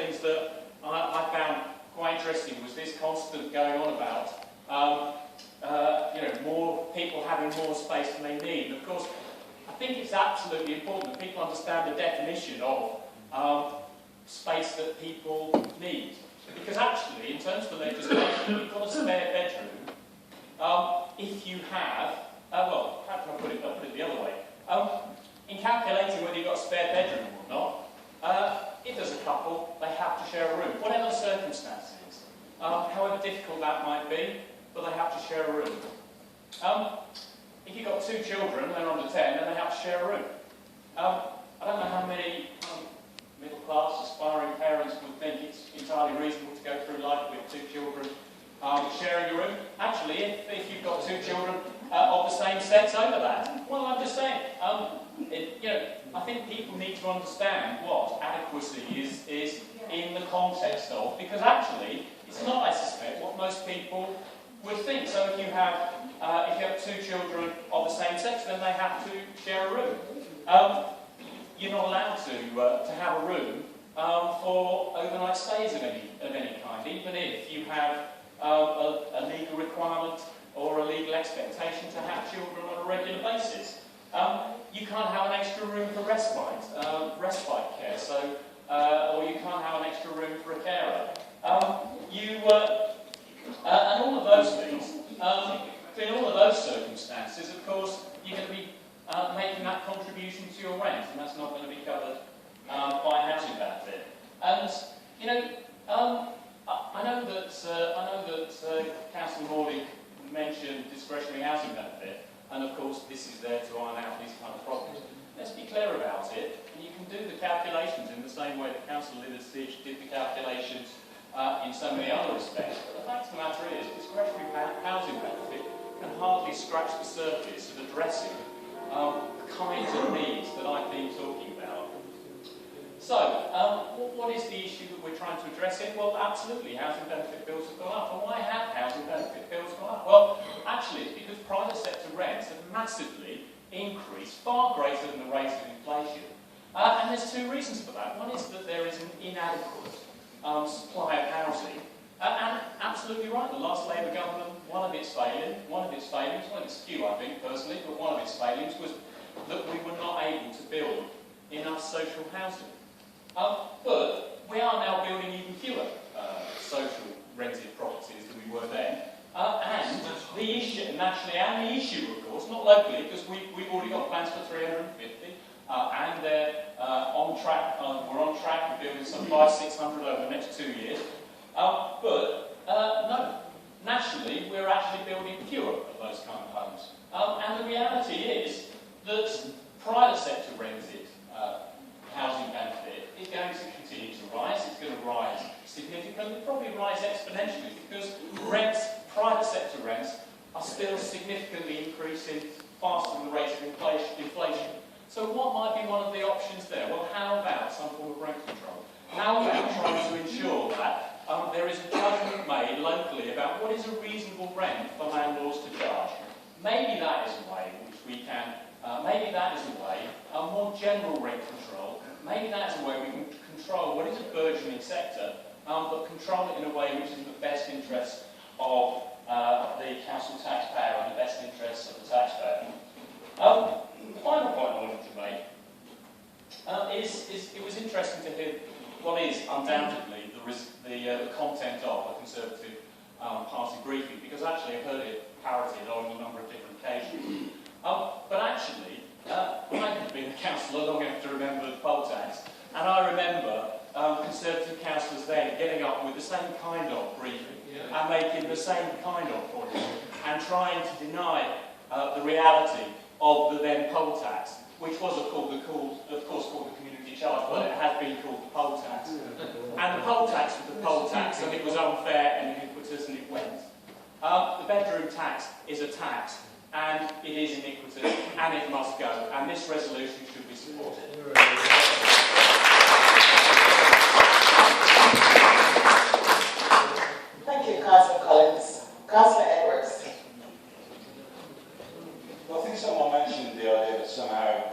things that I found quite interesting was this constant going on about more people having more space than they need. And of course, I think it's absolutely important that people understand the definition of space that people need. Because actually, in terms of the legislation, you've got a spare bedroom if you have, well, how can I put it? I'll put it the other way. In calculating whether you've got a spare bedroom or not, if there's a couple, they have to share a room, whatever the circumstances, however difficult that might be, but they have to share a room. If you've got 2 children, they're under 10, then they have to share a room. I don't know how many middle-class, aspiring parents would think it's entirely reasonable to go through life with 2 children sharing a room. Actually, if you've got 2 children of the same sex over that, well, I'm just saying, I think people need to understand what adequacy is in the context of, because actually, it's not, I suspect, what most people would think. So if you have 2 children of the same sex, then they have to share a room. You're not allowed to have a room for overnight stays of any kind, even if you have a legal requirement or a legal expectation to have children on a regular basis. You can't have an extra room for respite care, so or you can't have an extra room for a carer. And all of those things. In all of those circumstances, of course, you're going to be making that contribution to your rent, and that's not going to be covered by a housing benefit. And I know that Councillor Morley mentioned discretionary housing benefit, and of course this is there to iron out these kind of problems. Let's be clear about it, and you can do the calculations in the same way that Councillor LIVERSIDGE did the calculations in so many other respects. But the fact of the matter is, discretionary housing benefit can hardly scratch the surface of addressing the kinds of needs that I've been talking about. So, what is the issue that we're trying to address here? Well, absolutely, housing benefit bills have gone up. And why have housing benefit bills gone up? Well, actually, it's because private sector rents have massively increased, far greater than the rate of inflation. And there's 2 reasons for that. One is that there is an inadequate supply of housing. And absolutely right, the last Labour government, one of its few, I think, personally, but one of its failings was that we were not able to build enough social housing. But we are now building even fewer social rented properties than we were then. And the issue, nationally, and the issue, of course, not locally, because we've already got plans for 350, and they're on track. We're on track for building some 500-600 over the next 2 years. But no, nationally, we're actually building fewer of those kind of homes. And the reality is that private sector rented housing benefit is going to continue to rise. It's going to rise significantly, probably rise exponentially, because private sector rents are still significantly increasing faster than the rate of inflation. So what might be one of the options there? Well, how about some form of rent control? How about trying to ensure that there is a judgment made locally about what is a reasonable rent for landlords to charge? Maybe that is a way in which we can, maybe that is a way, a more general rent control, maybe that is a way we can control what is a burgeoning sector, but control it in a way which is in the best interest of the council taxpayer and the best interests of the taxpayer. The final point I wanted to make is it was interesting to hear what is undoubtedly the content of a Conservative party briefing, because actually I've heard it parroted on a number of different occasions. But actually, I have been a councillor long enough to remember the poll tax, and I remember Conservative councillors then getting up with the same kind of briefing and making the same kind of points and trying to deny the reality of the then poll tax, which was of course called the community charge, but it has been called the poll tax. And the poll tax was the poll tax, and it was unfair and iniquitous, and it went. The bedroom tax is a tax, and it is iniquitous, and it must go. And this resolution should be supported. Thank you, Councillor Collins. Councillor Edwards. Well, I think someone mentioned the idea that somehow